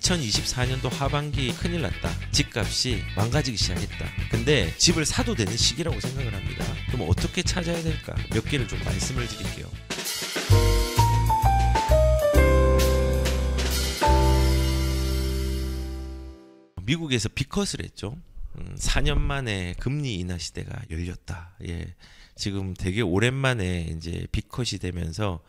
2024년도 하반기 큰일 났다. 집값이 망가지기 시작했다. 근데 집을 사도 되는 시기라고 생각을 합니다. 그럼 어떻게 찾아야 될까? 몇 개를 좀 말씀을 드릴게요. 미국에서 빅컷을 했죠. 4년 만에 금리 인하 시대가 열렸다. 예. 지금 되게 오랜만에 이제 빅컷이 되면서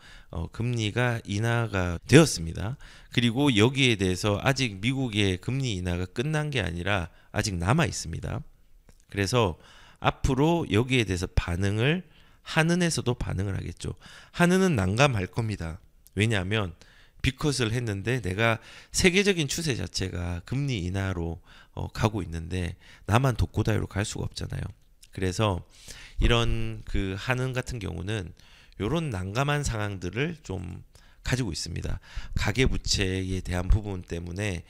금리가 인하가 되었습니다. 그리고 여기에 대해서 아직 미국의 금리 인하가 끝난 게 아니라 아직 남아 있습니다. 그래서 앞으로 여기에 대해서 반응을 한은에서도 반응을 하겠죠. 한은은 난감할 겁니다. 왜냐하면 빅컷을 했는데 내가 세계적인 추세 자체가 금리 인하로 가고 있는데 나만 독고다이로 갈 수가 없잖아요. 그래서 이런 그 한은 같은 경우는 이런 난감한 상황들을 좀 가지고 있습니다. 가계부채에 대한 부분 때문에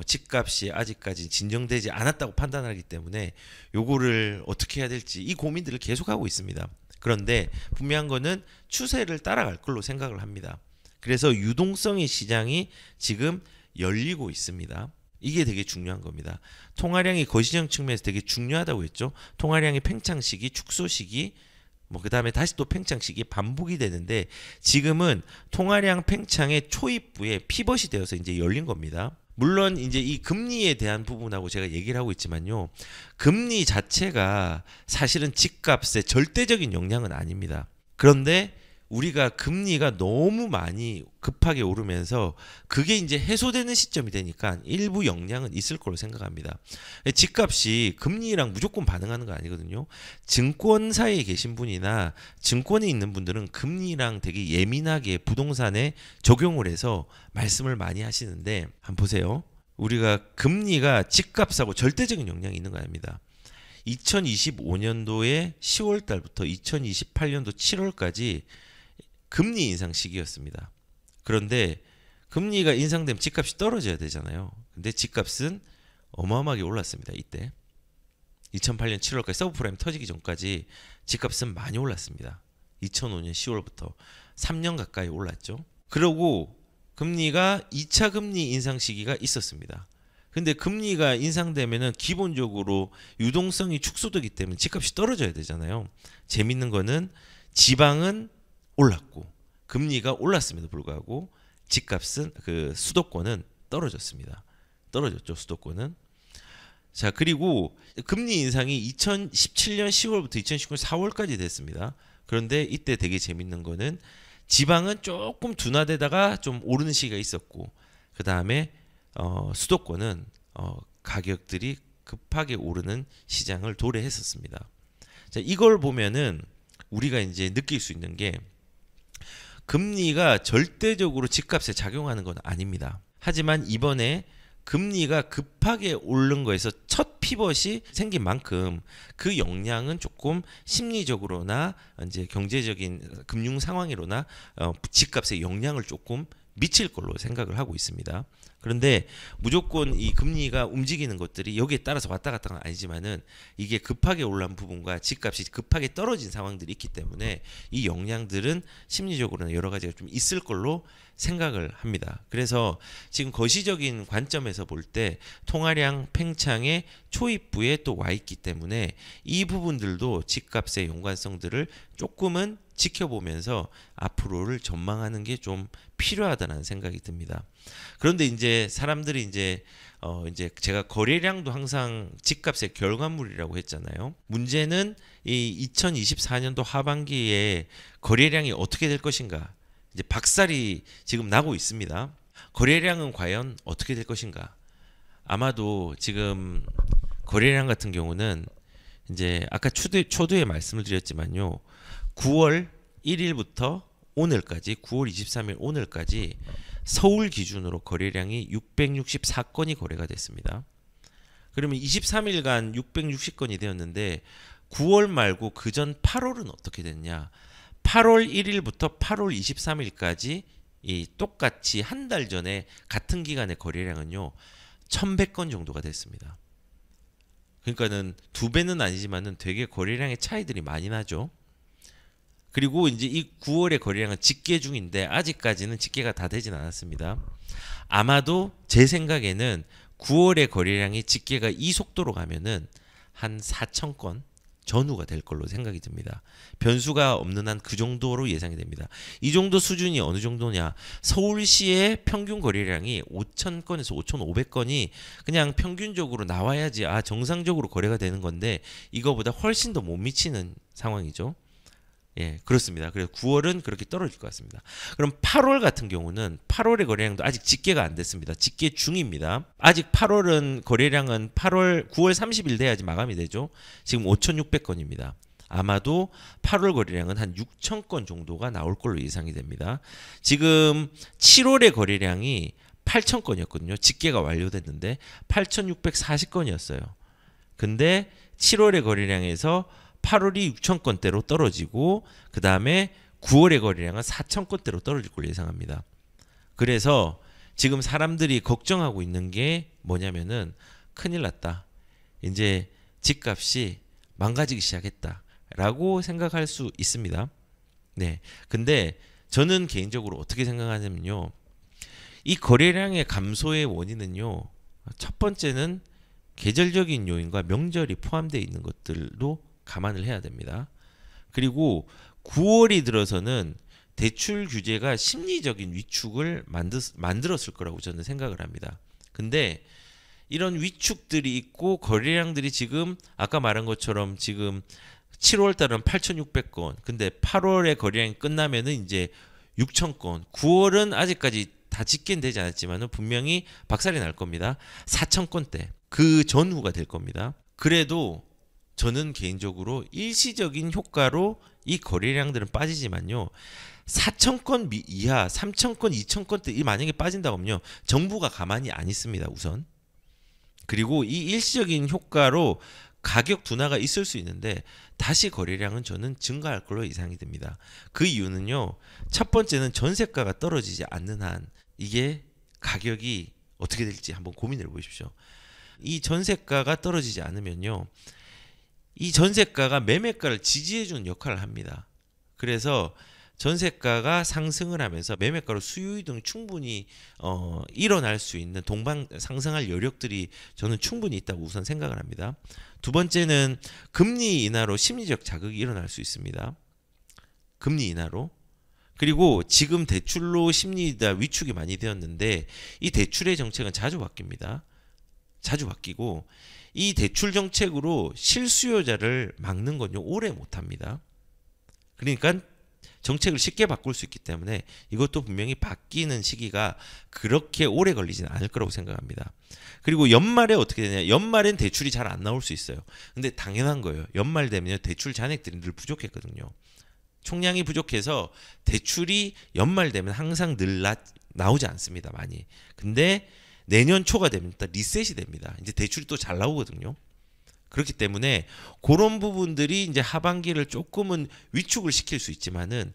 집값이 아직까지 진정되지 않았다고 판단하기 때문에 요거를 어떻게 해야 될지 이 고민들을 계속하고 있습니다. 그런데 분명한 거는 추세를 따라갈 걸로 생각을 합니다. 그래서 유동성의 시장이 지금 열리고 있습니다. 이게 되게 중요한 겁니다. 통화량이 거시적 측면에서 되게 중요하다고 했죠. 통화량이 팽창 시기, 축소 시기, 그 다음에 다시 또 팽창 시기 반복이 되는데 지금은 통화량 팽창의 초입부에 피벗이 되어서 이제 열린 겁니다. 물론 이제 이 금리에 대한 부분하고 제가 얘기를 하고 있지만요. 금리 자체가 사실은 집값에 절대적인 영향은 아닙니다. 그런데 우리가 금리가 너무 많이 급하게 오르면서 그게 이제 해소되는 시점이 되니까 일부 영향은 있을 거로 생각합니다. 집값이 금리랑 무조건 반응하는 거 아니거든요. 증권사에 계신 분이나 증권에 있는 분들은 금리랑 되게 예민하게 부동산에 적용을 해서 말씀을 많이 하시는데 한번 보세요. 우리가 금리가 집값하고 절대적인 영향이 있는 거 아닙니다. 2025년도에 10월 달부터 2028년도 7월까지 금리 인상 시기였습니다. 그런데 금리가 인상되면 집값이 떨어져야 되잖아요. 근데 집값은 어마어마하게 올랐습니다. 이때 2008년 7월까지 서브프라임 터지기 전까지 집값은 많이 올랐습니다. 2005년 10월부터 3년 가까이 올랐죠. 그러고 금리가 2차 금리 인상 시기가 있었습니다. 근데 금리가 인상되면은 기본적으로 유동성이 축소되기 때문에 집값이 떨어져야 되잖아요. 재밌는 거는 지방은 올랐고 금리가 올랐음에도 불구하고 집값은 그 수도권은 떨어졌습니다. 떨어졌죠, 수도권은. 자, 그리고 금리 인상이 2017년 10월부터 2019년 4월까지 됐습니다. 그런데 이때 되게 재밌는 거는 지방은 조금 둔화되다가 좀 오르는 시기가 있었고 그 다음에 수도권은 가격들이 급하게 오르는 시장을 도래했었습니다. 자, 이걸 보면은 우리가 이제 느낄 수 있는 게 금리가 절대적으로 집값에 작용하는 건 아닙니다. 하지만 이번에 금리가 급하게 오른 거에서 첫 피벗이 생긴 만큼 그 영향은 조금 심리적으로나 이제 경제적인 금융 상황으로나 집값에 영향을 조금 미칠 걸로 생각을 하고 있습니다. 그런데 무조건 이 금리가 움직이는 것들이 여기에 따라서 왔다 갔다 건 아니지만은 이게 급하게 올라온 부분과 집값이 급하게 떨어진 상황들이 있기 때문에 이 영향들은 심리적으로는 여러 가지가 좀 있을 걸로 생각을 합니다. 그래서 지금 거시적인 관점에서 볼 때 통화량 팽창의 초입부에 또 와 있기 때문에 이 부분들도 집값의 연관성들을 조금은 지켜보면서 앞으로를 전망하는 게 좀 필요하다는 생각이 듭니다. 그런데 이제 사람들이 이제 제가 거래량도 항상 집값의 결과물이라고 했잖아요. 문제는 이 2024년도 하반기에 거래량이 어떻게 될 것인가? 이제 박살이 지금 나고 있습니다. 거래량은 과연 어떻게 될 것인가? 아마도 지금 거래량 같은 경우는 이제 아까 초두에 말씀을 드렸지만요. 9월 1일부터 오늘까지 9월 23일 오늘까지 서울 기준으로 거래량이 664건이 거래가 됐습니다. 그러면 23일간 660건이 되었는데 9월 말고 그전 8월은 어떻게 됐냐? 8월 1일부터 8월 23일까지 이 똑같이 한 달 전에 같은 기간의 거래량은요. 1100건 정도가 됐습니다. 그러니까는 두 배는 아니지만은 되게 거래량의 차이들이 많이 나죠. 그리고 이제 이 9월의 거래량은 집계 중인데 아직까지는 집계가 다 되진 않았습니다. 아마도 제 생각에는 9월의 거래량이 집계가 이 속도로 가면은 한 4천 건 전후가 될 걸로 생각이 듭니다. 변수가 없는 한 그 정도로 예상이 됩니다. 이 정도 수준이 어느 정도냐? 서울시의 평균 거래량이 5천 건에서 5,500건이 그냥 평균적으로 나와야지 정상적으로 거래가 되는 건데 이거보다 훨씬 더 못 미치는 상황이죠. 예, 그렇습니다. 그래서 9월은 그렇게 떨어질 것 같습니다. 그럼 8월 같은 경우는 8월의 거래량도 아직 집계가 안 됐습니다. 집계 중입니다. 아직 8월은 거래량은 9월 30일 돼야지 마감이 되죠. 지금 5,600건입니다. 아마도 8월 거래량은 한 6,000건 정도가 나올 걸로 예상이 됩니다. 지금 7월의 거래량이 8,000건이었거든요. 집계가 완료됐는데 8,640건이었어요. 근데 7월의 거래량에서 8월이 6,000건대로 떨어지고 그 다음에 9월의 거래량은 4,000건대로 떨어질 걸로 예상합니다. 그래서 지금 사람들이 걱정하고 있는 게 뭐냐면은 큰일 났다. 이제 집값이 망가지기 시작했다라고 생각할 수 있습니다. 네. 근데 저는 개인적으로 어떻게 생각하냐면요. 이 거래량의 감소의 원인은요. 첫 번째는 계절적인 요인과 명절이 포함되어 있는 것들도 감안을 해야 됩니다. 그리고 9월이 들어서는 대출 규제가 심리적인 위축을 만들었을 거라고 저는 생각을 합니다. 근데 이런 위축들이 있고 거래량들이 지금 아까 말한 것처럼 지금 7월 달은 8,600건, 근데 8월에 거래량이 끝나면은 이제 6,000건, 9월은 아직까지 다 집계는 되지 않았지만은 분명히 박살이 날 겁니다. 4,000건대 그 전후가 될 겁니다. 그래도 저는 개인적으로 일시적인 효과로 이 거래량들은 빠지지만요. 4,000건 이하, 3,000건, 2,000건대 이 만약에 빠진다고 하면요. 정부가 가만히 안 있습니다. 우선. 그리고 이 일시적인 효과로 가격 둔화가 있을 수 있는데 다시 거래량은 저는 증가할 걸로 예상이 됩니다. 그 이유는요. 첫 번째는 전세가가 떨어지지 않는 한 이게 가격이 어떻게 될지 한번 고민해 보십시오. 이 전세가가 떨어지지 않으면요. 이 전세가가 매매가를 지지해주는 역할을 합니다. 그래서 전세가가 상승을 하면서 매매가로 수요 이동이 충분히 일어날 수 있는 동반 상승할 여력들이 저는 충분히 있다고 우선 생각을 합니다. 두 번째는 금리 인하로 심리적 자극이 일어날 수 있습니다. 금리 인하로. 그리고 지금 대출로 심리가 위축이 많이 되었는데 이 대출의 정책은 자주 바뀝니다. 자주 바뀌고 이 대출 정책으로 실수요자를 막는 건요 오래 못합니다. 그러니까 정책을 쉽게 바꿀 수 있기 때문에 이것도 분명히 바뀌는 시기가 그렇게 오래 걸리지는 않을 거라고 생각합니다. 그리고 연말에 어떻게 되냐? 연말엔 대출이 잘 안 나올 수 있어요. 근데 당연한 거예요. 연말 되면 대출 잔액들이 늘 부족했거든요. 총량이 부족해서 대출이 연말 되면 항상 늘 나오지 않습니다. 많이. 근데 내년 초가 되면 또 리셋이 됩니다. 이제 대출이 또 잘 나오거든요. 그렇기 때문에 그런 부분들이 이제 하반기를 조금은 위축을 시킬 수 있지만은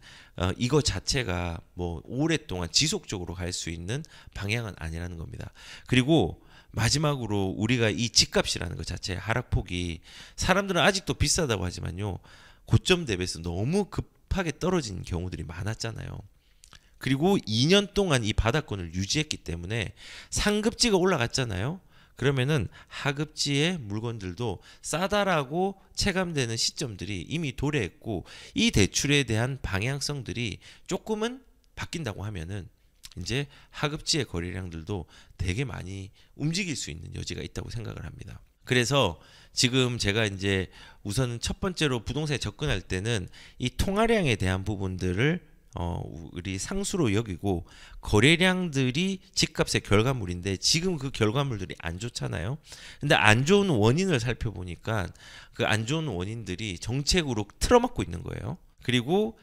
이거 자체가 뭐 오랫동안 지속적으로 갈 수 있는 방향은 아니라는 겁니다. 그리고 마지막으로 우리가 이 집값이라는 것 자체의 하락폭이 사람들은 아직도 비싸다고 하지만요. 고점 대비해서 너무 급하게 떨어진 경우들이 많았잖아요. 그리고 2년 동안 이 바닥권을 유지했기 때문에 상급지가 올라갔잖아요. 그러면은 하급지의 물건들도 싸다라고 체감되는 시점들이 이미 도래했고 이 대출에 대한 방향성들이 조금은 바뀐다고 하면은 이제 하급지의 거래량들도 되게 많이 움직일 수 있는 여지가 있다고 생각을 합니다. 그래서 지금 제가 이제 우선 첫 번째로 부동산에 접근할 때는 이 통화량에 대한 부분들을 우리 상수로 여기고 거래량들이 집값의 결과물인데 지금 그 결과물들이 안 좋잖아요. 근데 안 좋은 원인을 살펴보니까 그 안 좋은 원인들이 정책으로 틀어막고 있는 거예요. 그리고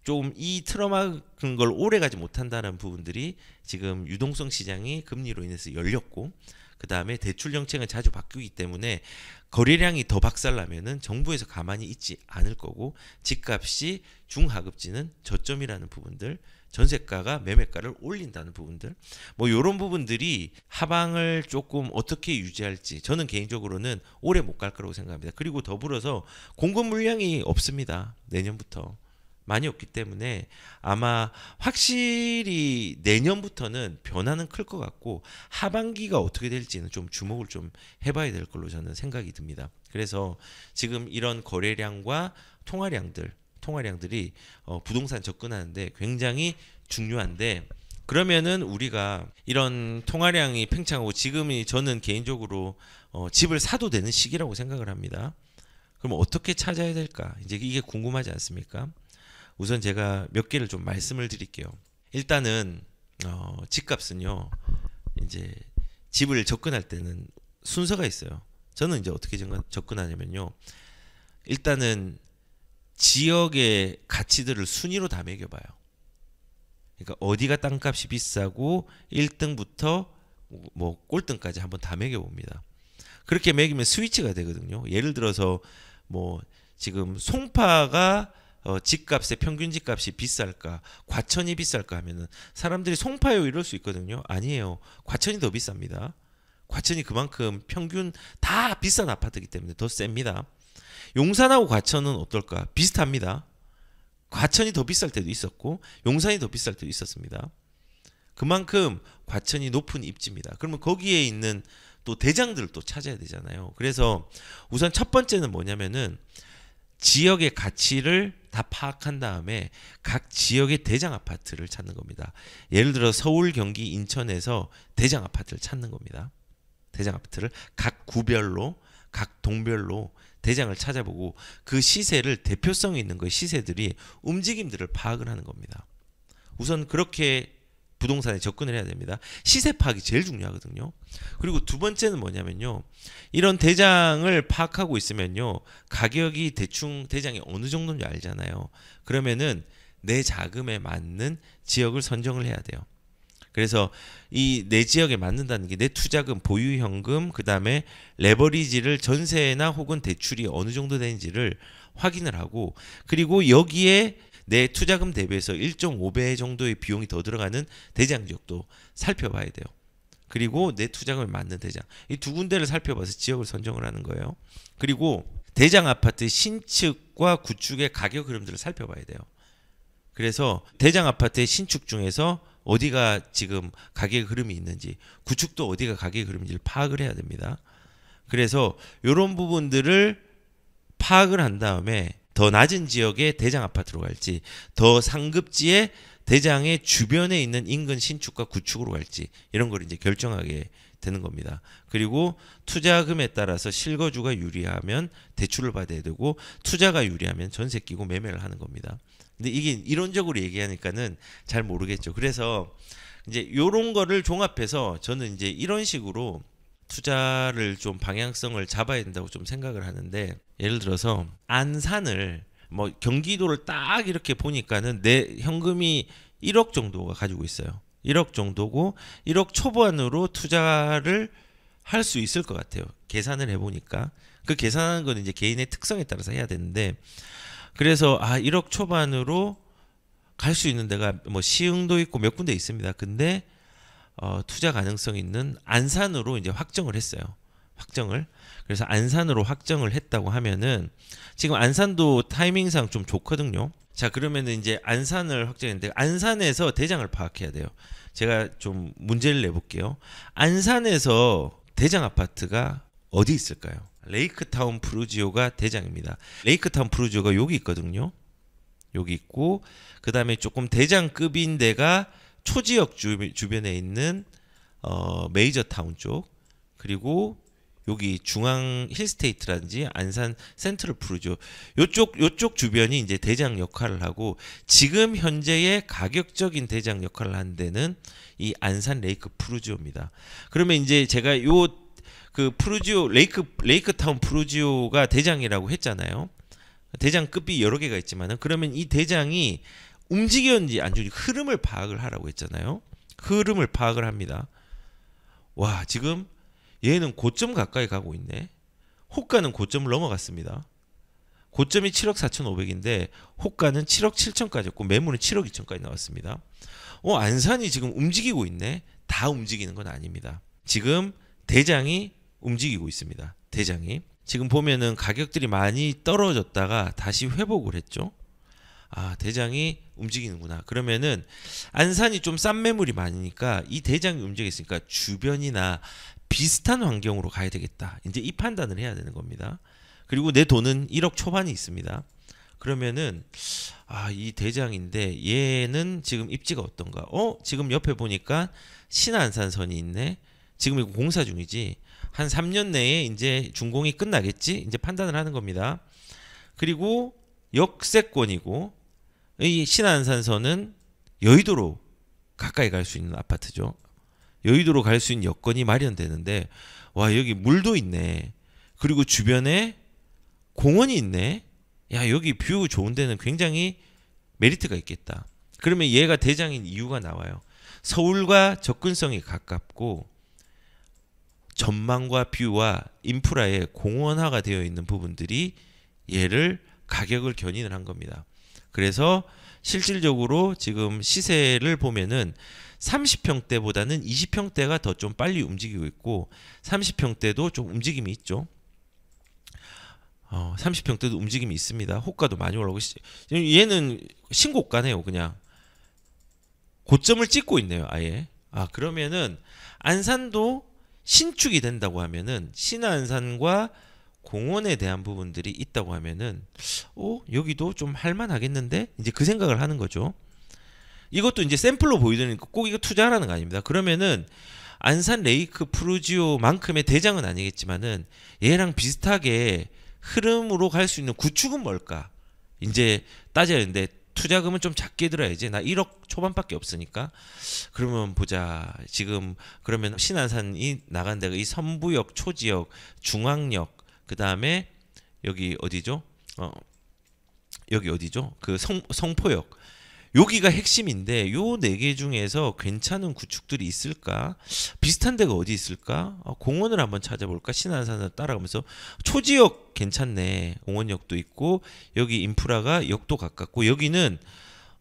좀 이 틀어막은 걸 오래 가지 못한다는 부분들이 지금 유동성 시장이 금리로 인해서 열렸고 그 다음에 대출 정책은 자주 바뀌기 때문에 거래량이 더 박살나면은 정부에서 가만히 있지 않을 거고 집값이 중하급지는 저점이라는 부분들 전세가가 매매가를 올린다는 부분들 뭐 이런 부분들이 하방을 조금 어떻게 유지할지 저는 개인적으로는 오래 못 갈 거라고 생각합니다. 그리고 더불어서 공급 물량이 없습니다. 내년부터 많이 없기 때문에 아마 확실히 내년부터는 변화는 클 것 같고 하반기가 어떻게 될지는 좀 주목을 좀 해봐야 될 걸로 저는 생각이 듭니다. 그래서 지금 이런 거래량과 통화량들이 부동산 접근하는데 굉장히 중요한데, 그러면은 우리가 이런 통화량이 팽창하고 지금이 저는 개인적으로 집을 사도 되는 시기라고 생각을 합니다. 그럼 어떻게 찾아야 될까? 이제 이게 궁금하지 않습니까? 우선 제가 몇 개를 좀 말씀을 드릴게요. 일단은 집값은요, 이제 집을 접근할 때는 순서가 있어요. 저는 이제 어떻게 접근하냐면요, 일단은 지역의 가치들을 순위로 다 매겨봐요. 그러니까 어디가 땅값이 비싸고 1등부터 뭐 꼴등까지 한번 다 매겨봅니다. 그렇게 매기면 스위치가 되거든요. 예를 들어서 뭐 지금 송파가 집값의 평균 집값이 비쌀까, 과천이 비쌀까 하면은 사람들이 송파요 이럴 수 있거든요. 아니에요. 과천이 더 비쌉니다. 과천이 그만큼 평균 다 비싼 아파트이기 때문에 더 셉니다. 용산하고 과천은 어떨까? 비슷합니다. 과천이 더 비쌀 때도 있었고 용산이 더 비쌀 때도 있었습니다. 그만큼 과천이 높은 입지입니다. 그러면 거기에 있는 또 대장들을 또 찾아야 되잖아요. 그래서 우선 첫 번째는 뭐냐면은 지역의 가치를 다 파악한 다음에 각 지역의 대장 아파트를 찾는 겁니다. 예를 들어 서울, 경기, 인천에서 대장 아파트를 찾는 겁니다. 대장 아파트를 각 구별로, 각 동별로 대장을 찾아보고 그 시세를, 대표성 있는 그 시세들이 움직임들을 파악을 하는 겁니다. 우선 그렇게 부동산에 접근을 해야 됩니다. 시세 파악이 제일 중요하거든요. 그리고 두 번째는 뭐냐면요, 이런 대장을 파악하고 있으면요, 가격이 대충 대장이 어느 정도인지 알잖아요. 그러면은 내 자금에 맞는 지역을 선정을 해야 돼요. 그래서 이 내 지역에 맞는다는 게 내 투자금, 보유 현금, 그 다음에 레버리지를 전세나 혹은 대출이 어느 정도 되는지를 확인을 하고, 그리고 여기에 내 투자금 대비해서 1.5배 정도의 비용이 더 들어가는 대장 지역도 살펴봐야 돼요. 그리고 내 투자금에 맞는 대장, 이 두 군데를 살펴봐서 지역을 선정을 하는 거예요. 그리고 대장 아파트 신축과 구축의 가격 흐름들을 살펴봐야 돼요. 그래서 대장 아파트의 신축 중에서 어디가 지금 가격 흐름이 있는지, 구축도 어디가 가격 흐름인지를 파악을 해야 됩니다. 그래서 이런 부분들을 파악을 한 다음에 더 낮은 지역의 대장 아파트로 갈지, 더 상급지의 대장의 주변에 있는 인근 신축과 구축으로 갈지, 이런 걸 이제 결정하게 되는 겁니다. 그리고 투자금에 따라서 실거주가 유리하면 대출을 받아야 되고, 투자가 유리하면 전세 끼고 매매를 하는 겁니다. 근데 이게 이론적으로 얘기하니까는 잘 모르겠죠. 그래서 이제 이런 거를 종합해서 저는 이제 이런 식으로 투자를 좀 방향성을 잡아야 된다고 좀 생각을 하는데, 예를 들어서 안산을, 뭐 경기도를 딱 이렇게 보니까는 내 현금이 1억 정도가 가지고 있어요. 1억 정도고 1억 초반으로 투자를 할 수 있을 것 같아요. 계산을 해보니까. 그 계산하는 건 이제 개인의 특성에 따라서 해야 되는데, 그래서 1억 초반으로 갈 수 있는 데가 뭐 시흥도 있고 몇 군데 있습니다. 근데 투자 가능성 있는 안산으로 이제 확정을 했어요. 그래서 안산으로 확정을 했다고 하면은 지금 안산도 타이밍상 좀 좋거든요. 자, 그러면은 이제 안산을 확정했는데 안산에서 대장을 파악해야 돼요. 제가 좀 문제를 내볼게요. 안산에서 대장 아파트가 어디 있을까요? 레이크타운 프루지오가 대장입니다. 레이크타운 프루지오가 여기 있거든요. 여기 있고, 그 다음에 조금 대장급인 데가 초지역 주변에 있는 메이저타운 쪽, 그리고 여기 중앙 힐스테이트라든지 안산 센트럴 프루지오, 요쪽 주변이 이제 대장 역할을 하고, 지금 현재의 가격적인 대장 역할을 하는 데는 이 안산 레이크 프루지오입니다. 그러면 이제 제가 그 프루지오 레이크타운 프루지오가 대장이라고 했잖아요. 대장급이 여러 개가 있지만은, 그러면 이 대장이 움직였는지 안 움직였는지 흐름을 파악을 하라고 했잖아요. 흐름을 파악을 합니다. 와, 지금 얘는 고점 가까이 가고 있네. 호가는 고점을 넘어갔습니다. 고점이 7억 4,500인데 호가는 7억 7천까지였고 매물은 7억 2천까지 나왔습니다. 안산이 지금 움직이고 있네. 다 움직이는 건 아닙니다. 지금 대장이 움직이고 있습니다. 대장이 지금 보면은 가격들이 많이 떨어졌다가 다시 회복을 했죠. 아, 대장이 움직이는구나. 그러면은 안산이 좀 싼 매물이 많으니까 이 대장이 움직였으니까 주변이나 비슷한 환경으로 가야 되겠다. 이제 이 판단을 해야 되는 겁니다. 그리고 내 돈은 1억 초반이 있습니다. 그러면은 아, 이 대장인데 얘는 지금 입지가 어떤가? 지금 옆에 보니까 신안산선이 있네. 지금 이거 공사 중이지. 한 3년 내에 이제 준공이 끝나겠지. 이제 판단을 하는 겁니다. 그리고 역세권이고 이 신안산선은 여의도로 가까이 갈 수 있는 아파트죠. 여의도로 갈 수 있는 여건이 마련되는데 와, 여기 물도 있네. 그리고 주변에 공원이 있네. 야, 여기 뷰 좋은 데는 굉장히 메리트가 있겠다. 그러면 얘가 대장인 이유가 나와요. 서울과 접근성이 가깝고 전망과 뷰와 인프라에 공원화가 되어 있는 부분들이 얘를 가격을 견인을 한 겁니다. 그래서 실질적으로 지금 시세를 보면은 30평대보다는 20평대가 더 좀 빨리 움직이고 있고 30평대도 좀 움직임이 있죠. 30평대도 움직임이 있습니다. 호가도 많이 올라오고 얘는 신고가네요. 그냥 고점을 찍고 있네요. 아예. 아, 그러면은 안산도 신축이 된다고 하면은 신안산과 공원에 대한 부분들이 있다고 하면은 여기도 좀 할만하겠는데 이제 그 생각을 하는 거죠. 이것도 이제 샘플로 보이드니까 꼭 이거 투자하라는 거 아닙니다. 그러면은 안산 레이크 프루지오만큼의 대장은 아니겠지만은 얘랑 비슷하게 흐름으로 갈 수 있는 구축은 뭘까? 이제 따져야 되는데 투자금은 좀 작게 들어야지. 나 1억 초반밖에 없으니까. 그러면 보자. 지금 그러면 신안산이 나간 데가 이 선부역, 초지역, 중앙역, 그 다음에 여기 어디죠? 여기 어디죠? 그 성포역. 여기가 핵심인데 요 네 개 중에서 괜찮은 구축들이 있을까? 비슷한 데가 어디 있을까? 공원을 한번 찾아볼까? 신안산을 따라가면서 초지역 괜찮네. 공원역도 있고 여기 인프라가 역도 가깝고 여기는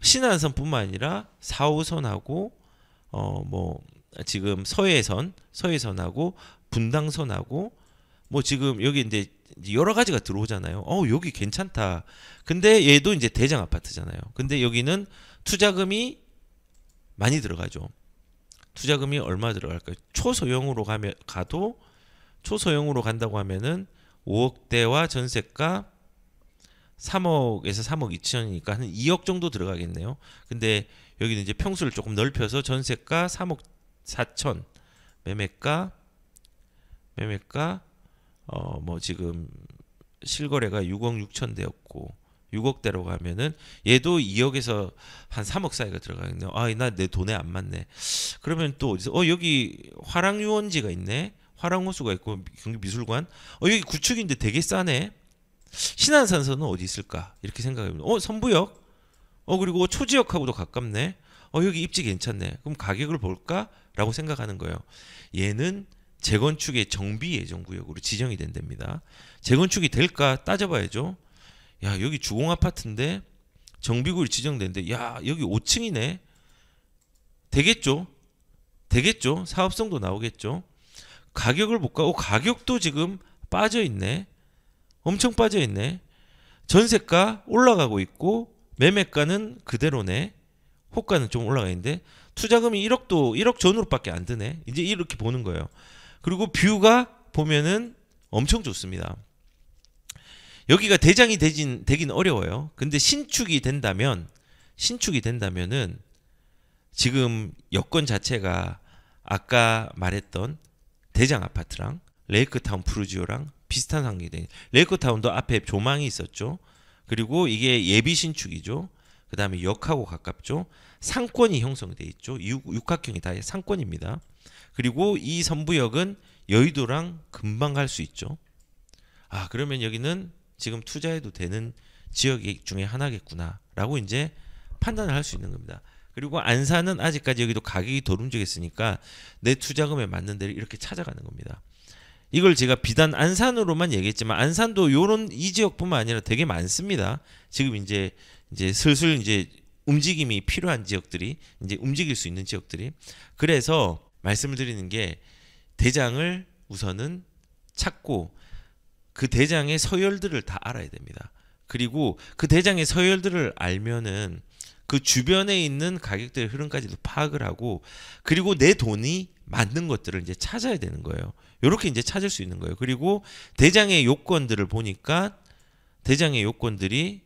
신안산뿐만 아니라 4호선하고 뭐 지금 서해선하고 분당선하고 뭐 지금 여기 이제 여러 가지가 들어오잖아요. 여기 괜찮다. 근데 얘도 이제 대장 아파트잖아요. 근데 여기는 투자금이 많이 들어가죠. 투자금이 얼마 들어갈까요? 초소형으로 초소형으로 간다고 하면은 5억대와 전세가 3억에서 3억 2천이니까 한 2억 정도 들어가겠네요. 근데 여기는 이제 평수를 조금 넓혀서 전세가 3억 4천, 매매가 뭐 지금 실거래가 6억 6천 대였고 6억대로 가면은 얘도 2억에서 한 3억 사이가 들어가겠네요. 아, 나 내 돈에 안 맞네. 그러면 또 어디서 여기 화랑유원지가 있네. 화랑호수가 있고 경기미술관. 여기 구축인데 되게 싸네. 신안산선은 어디 있을까? 이렇게 생각해보면 선부역. 그리고 초지역하고도 가깝네. 여기 입지 괜찮네. 그럼 가격을 볼까라고 생각하는 거예요. 얘는 재건축의 정비 예정 구역으로 지정이 된답니다. 재건축이 될까 따져봐야죠. 야, 여기 주공 아파트인데 정비구역이 지정된데 야, 여기 5층이네. 되겠죠? 사업성도 나오겠죠? 가격을 볼까? 가격도 지금 빠져있네. 엄청 빠져있네. 전세가 올라가고 있고 매매가는 그대로네. 호가는 좀 올라가 있는데 투자금이 1억 전후로밖에 안 드네. 이제 이렇게 보는 거예요. 그리고 뷰가 보면은 엄청 좋습니다. 여기가 대장이 되긴 어려워요. 근데 신축이 된다면은 지금 여건 자체가 아까 말했던 대장 아파트랑 레이크타운 프루지오랑 비슷한 환경이 되는. 레이크타운도 앞에 조망이 있었죠. 그리고 이게 예비 신축이죠. 그 다음에 역하고 가깝죠. 상권이 형성돼 있죠. 육각형이 다 상권입니다. 그리고 이 선부역은 여의도랑 금방 갈 수 있죠. 아, 그러면 여기는 지금 투자해도 되는 지역 중에 하나겠구나 라고 이제 판단을 할 수 있는 겁니다. 그리고 안산은 아직까지 여기도 가격이 덜 움직였으니까 내 투자금에 맞는 데를 이렇게 찾아가는 겁니다. 이걸 제가 비단 안산으로만 얘기했지만 안산도 이 지역뿐만 아니라 되게 많습니다. 지금 이제 슬슬 이제 움직임이 필요한 지역들이 이제 움직일 수 있는 지역들이. 그래서 말씀을 드리는 게 대장을 우선은 찾고 그 대장의 서열들을 다 알아야 됩니다. 그리고 그 대장의 서열들을 알면은 그 주변에 있는 가격들의 흐름까지도 파악을 하고, 그리고 내 돈이 맞는 것들을 이제 찾아야 되는 거예요. 요렇게 이제 찾을 수 있는 거예요. 그리고 대장의 요건들을 보니까 대장의 요건들이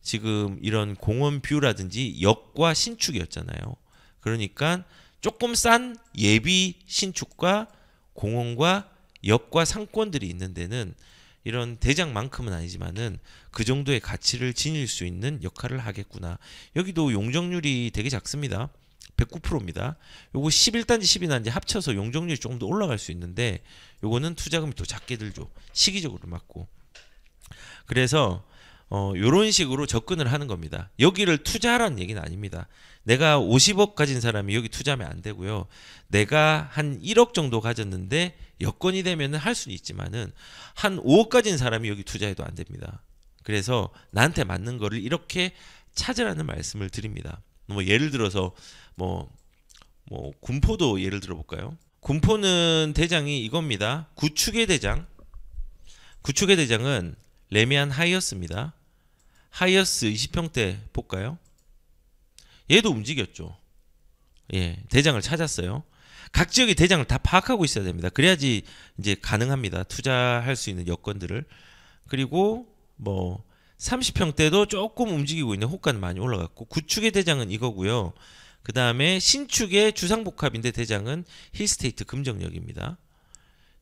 지금 이런 공원 뷰라든지 역과 신축이었잖아요. 그러니까 조금 싼 예비 신축과 공원과 역과 상권들이 있는 데는 이런 대장만큼은 아니지만은 그 정도의 가치를 지닐 수 있는 역할을 하겠구나. 여기도 용적률이 되게 작습니다. 109%입니다. 요거 11단지 12단지 합쳐서 용적률이 조금 더 올라갈 수 있는데 요거는 투자금이 또 작게 들죠. 시기적으로 맞고. 그래서 요런 식으로 접근을 하는 겁니다. 여기를 투자하라는 얘기는 아닙니다. 내가 50억 가진 사람이 여기 투자하면 안 되고요. 내가 한 1억 정도 가졌는데 여건이 되면 할 수는 있지만은 한 5억 가진 사람이 여기 투자해도 안 됩니다. 그래서 나한테 맞는 거를 이렇게 찾으라는 말씀을 드립니다. 뭐 예를 들어서 뭐 군포도 예를 들어 볼까요? 군포는 대장이 이겁니다. 구축의 대장. 구축의 대장은 레미안 하이어스입니다. 하이어스 20평대 볼까요? 얘도 움직였죠. 예, 대장을 찾았어요. 각 지역의 대장을 다 파악하고 있어야 됩니다. 그래야지 이제 가능합니다. 투자할 수 있는 여건들을. 그리고 뭐 30평대도 조금 움직이고 있는 호가는 많이 올라갔고, 구축의 대장은 이거고요. 그 다음에 신축의 주상복합인데 대장은 힐스테이트 금정역입니다.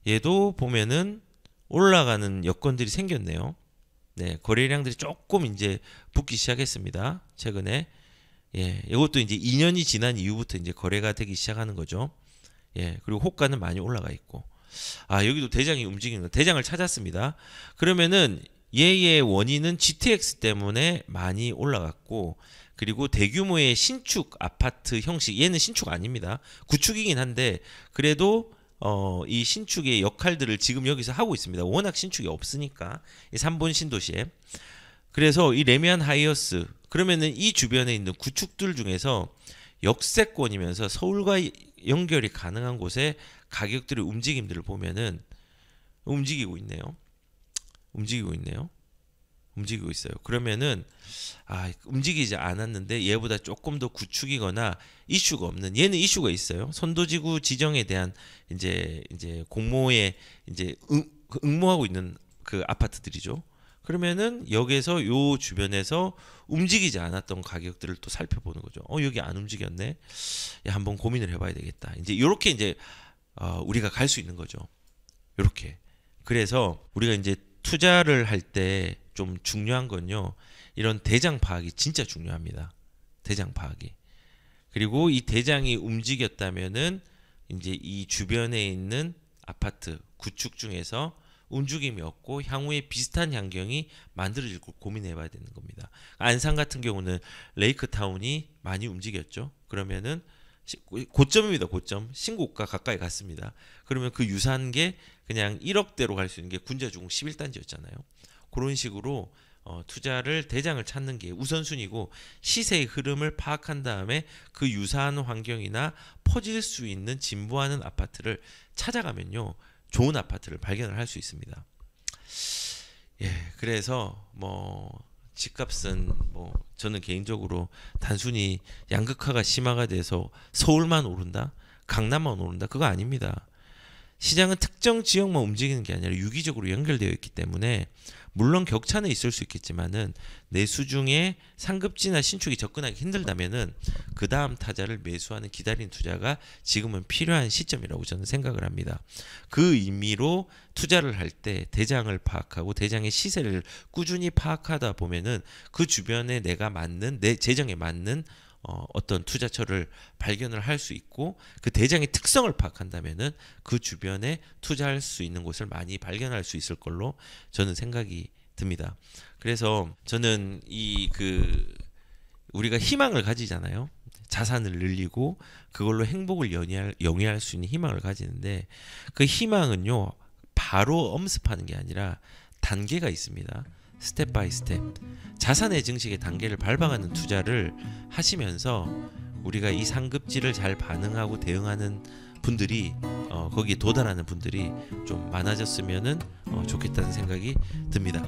얘도 보면은 올라가는 여건들이 생겼네요. 네, 거래량들이 조금 이제 붙기 시작했습니다. 최근에. 예, 이것도 이제 2년이 지난 이후부터 이제 거래가 되기 시작하는 거죠. 예, 그리고 호가는 많이 올라가 있고. 아, 여기도 대장이 움직이는 거. 대장을 찾았습니다. 그러면은 얘의 원인은 GTX 때문에 많이 올라갔고, 그리고 대규모의 신축 아파트 형식, 얘는 신축 아닙니다. 구축이긴 한데 그래도 이 신축의 역할들을 지금 여기서 하고 있습니다. 워낙 신축이 없으니까 이 3본 신도시에. 그래서 이 레미안 하이어스, 그러면은 이 주변에 있는 구축들 중에서 역세권이면서 서울과 연결이 가능한 곳에 가격들의 움직임들을 보면은 움직이고 있네요. 움직이고 있어요. 그러면은 움직이지 않았는데 얘보다 조금 더 구축이거나 이슈가 없는, 얘는 이슈가 있어요. 선도지구 지정에 대한 이제 공모에 이제 응모하고 있는 그 아파트들이죠. 그러면은 여기서 요 주변에서 움직이지 않았던 가격들을 또 살펴보는 거죠. 여기 안 움직였네. 야, 한번 고민을 해봐야 되겠다. 이제 요렇게 이제 우리가 갈 수 있는 거죠. 요렇게. 그래서 우리가 이제 투자를 할 때 좀 중요한 건요, 이런 대장 파악이 진짜 중요합니다. 대장 파악이. 그리고 이 대장이 움직였다면은 이제 이 주변에 있는 아파트 구축 중에서 움직임이 없고 향후에 비슷한 환경이 만들어질 걸 고민해 봐야 되는 겁니다. 안산 같은 경우는 레이크타운이 많이 움직였죠. 그러면은 고점입니다. 고점. 신고가 가까이 갔습니다. 그러면 그 유사한 게 그냥 1억대로 갈 수 있는 게 군자주공 11단지였잖아요. 그런 식으로 투자를 대장을 찾는 게 우선순위고, 시세의 흐름을 파악한 다음에 그 유사한 환경이나 퍼질 수 있는 진보하는 아파트를 찾아가면요, 좋은 아파트를 발견을 할 수 있습니다. 예, 그래서 뭐 집값은 뭐 저는 개인적으로 단순히 양극화가 심화가 돼서 서울만 오른다, 강남만 오른다, 그거 아닙니다. 시장은 특정 지역만 움직이는 게 아니라 유기적으로 연결되어 있기 때문에 물론 격차는 있을 수 있겠지만은 내수 중에 상급지나 신축이 접근하기 힘들다면은 그 다음 타자를 매수하는 기다리는 투자가 지금은 필요한 시점이라고 저는 생각을 합니다. 그 의미로 투자를 할 때 대장을 파악하고 대장의 시세를 꾸준히 파악하다 보면은 그 주변에 내가 맞는, 내 재정에 맞는 어떤 투자처를 발견을 할 수 있고, 그 대장의 특성을 파악한다면은 그 주변에 투자할 수 있는 곳을 많이 발견할 수 있을 걸로 저는 생각이 듭니다. 그래서 저는 우리가 희망을 가지잖아요. 자산을 늘리고 그걸로 행복을 영위할 수 있는 희망을 가지는데, 그 희망은요 바로 엄습하는 게 아니라 단계가 있습니다. 스텝 바이 스텝. 자산의 증식의 단계를 밟아가는 투자를 하시면서 우리가 이 상급지를 잘 반응하고 대응하는 분들이 거기에 도달하는 분들이 좀 많아졌으면은 좋겠다는 생각이 듭니다.